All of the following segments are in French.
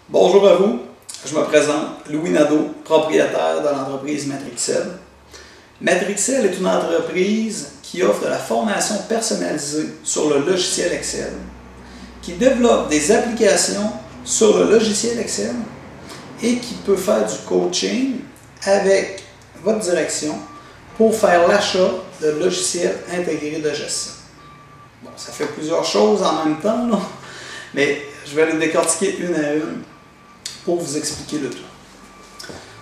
Bonjour à vous, je me présente, Louis Nadeau, propriétaire de l'entreprise Matrixel. Matrixel est une entreprise qui offre de la formation personnalisée sur le logiciel Excel, qui développe des applications sur le logiciel Excel et qui peut faire du coaching avec votre direction pour faire l'achat de logiciels intégrés de gestion. Bon, ça fait plusieurs choses en même temps, là, mais je vais les décortiquer une à une pour vous expliquer le tout.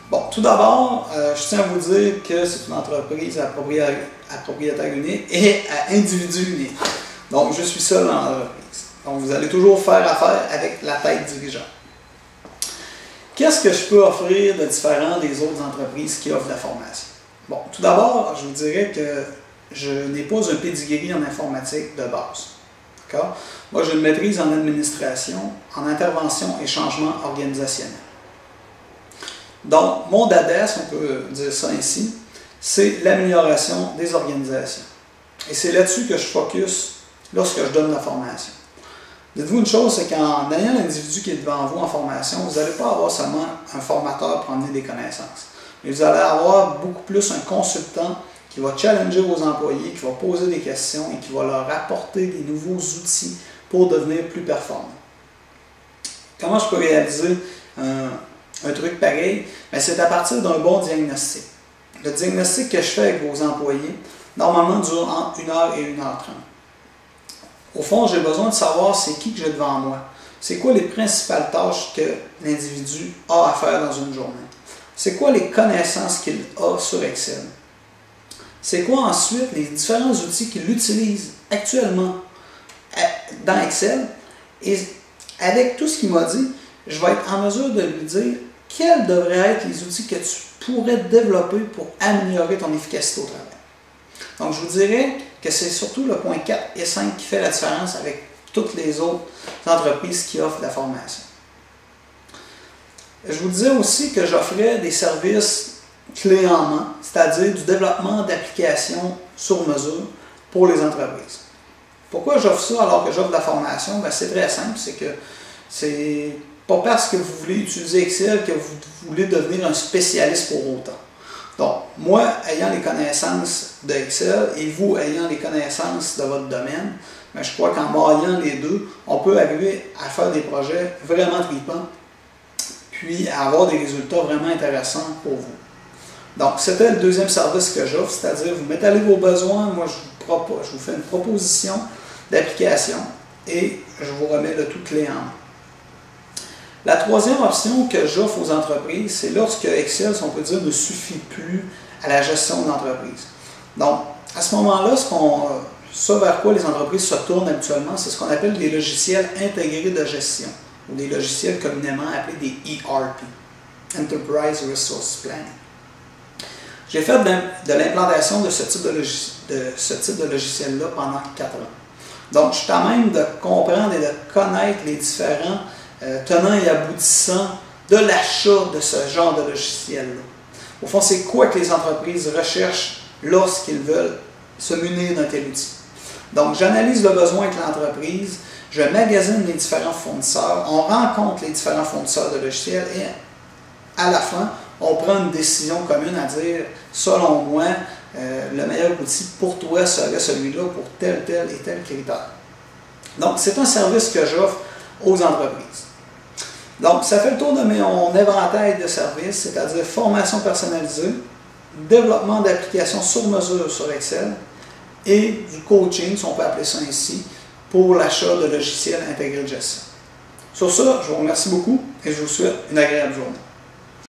Bon, tout d'abord, je tiens à vous dire que c'est une entreprise à propriétaire unique et à individu unique. Donc, je suis seul dans l'entreprise. Donc, vous allez toujours faire affaire avec la tête dirigeante. Qu'est-ce que je peux offrir de différent des autres entreprises qui offrent de la formation? Bon, tout d'abord, je vous dirais que je n'ai pas un pedigree en informatique de base. D'accord? Moi, j'ai une maîtrise en administration, en intervention et changement organisationnel. Donc, mon DADA, si on peut dire ça ainsi, c'est l'amélioration des organisations. Et c'est là-dessus que je focus lorsque je donne la formation. Dites-vous une chose, c'est qu'en ayant l'individu qui est devant vous en formation, vous n'allez pas avoir seulement un formateur pour amener des connaissances. Mais vous allez avoir beaucoup plus un consultant qui va challenger vos employés, qui va poser des questions et qui va leur apporter des nouveaux outils pour devenir plus performants. Comment je peux réaliser un truc pareil? C'est à partir d'un bon diagnostic. Le diagnostic que je fais avec vos employés, normalement, dure entre 1 heure et 1h30. Au fond, j'ai besoin de savoir c'est qui que j'ai devant moi. C'est quoi les principales tâches que l'individu a à faire dans une journée. C'est quoi les connaissances qu'il a sur Excel. C'est quoi ensuite les différents outils qu'il utilise actuellement dans Excel. Et avec tout ce qu'il m'a dit, je vais être en mesure de lui dire quels devraient être les outils que tu pourrais développer pour améliorer ton efficacité au travail. Donc, je vous dirais que c'est surtout le point 4 et 5 qui fait la différence avec toutes les autres entreprises qui offrent la formation. Je vous disais aussi que j'offrais des services clés en main, c'est-à-dire du développement d'applications sur mesure pour les entreprises. Pourquoi j'offre ça alors que j'offre de la formation? C'est très simple, c'est que c'est pas parce que vous voulez utiliser Excel que vous voulez devenir un spécialiste pour autant. Donc, moi, ayant les connaissances de Excel et vous ayant les connaissances de votre domaine, je crois qu'en mariant les deux, on peut arriver à faire des projets vraiment tripants, puis à avoir des résultats vraiment intéressants pour vous. Donc, c'était le deuxième service que j'offre, c'est-à-dire vous m'étalez vos besoins, moi je vous fais une proposition d'application et je vous remets le tout clé en main. La troisième option que j'offre aux entreprises, c'est lorsque Excel, si on peut dire, ne suffit plus à la gestion de l'entreprise. Donc, à ce moment-là, ce vers quoi les entreprises se tournent habituellement, c'est ce qu'on appelle des logiciels intégrés de gestion, ou des logiciels communément appelés des ERP, Enterprise Resource Planning. J'ai fait de l'implantation de ce type de logiciel-là pendant 4 ans. Donc, je suis à même de comprendre et de connaître les différents tenants et aboutissants de l'achat de ce genre de logiciel-là. Au fond, c'est quoi que les entreprises recherchent lorsqu'ils veulent se munir d'un tel outil. Donc, j'analyse le besoin de l'entreprise, je magasine les différents fournisseurs, on rencontre les différents fournisseurs de logiciels et à la fin, on prend une décision commune à dire, selon moi, le meilleur outil pour toi serait celui-là pour tel et tel critère. Donc, c'est un service que j'offre aux entreprises. Donc, ça fait le tour de mon éventail de services, c'est-à-dire formation personnalisée, développement d'applications sur mesure sur Excel et du coaching, si on peut appeler ça ainsi, pour l'achat de logiciels intégrés de gestion. Sur ça, je vous remercie beaucoup et je vous souhaite une agréable journée.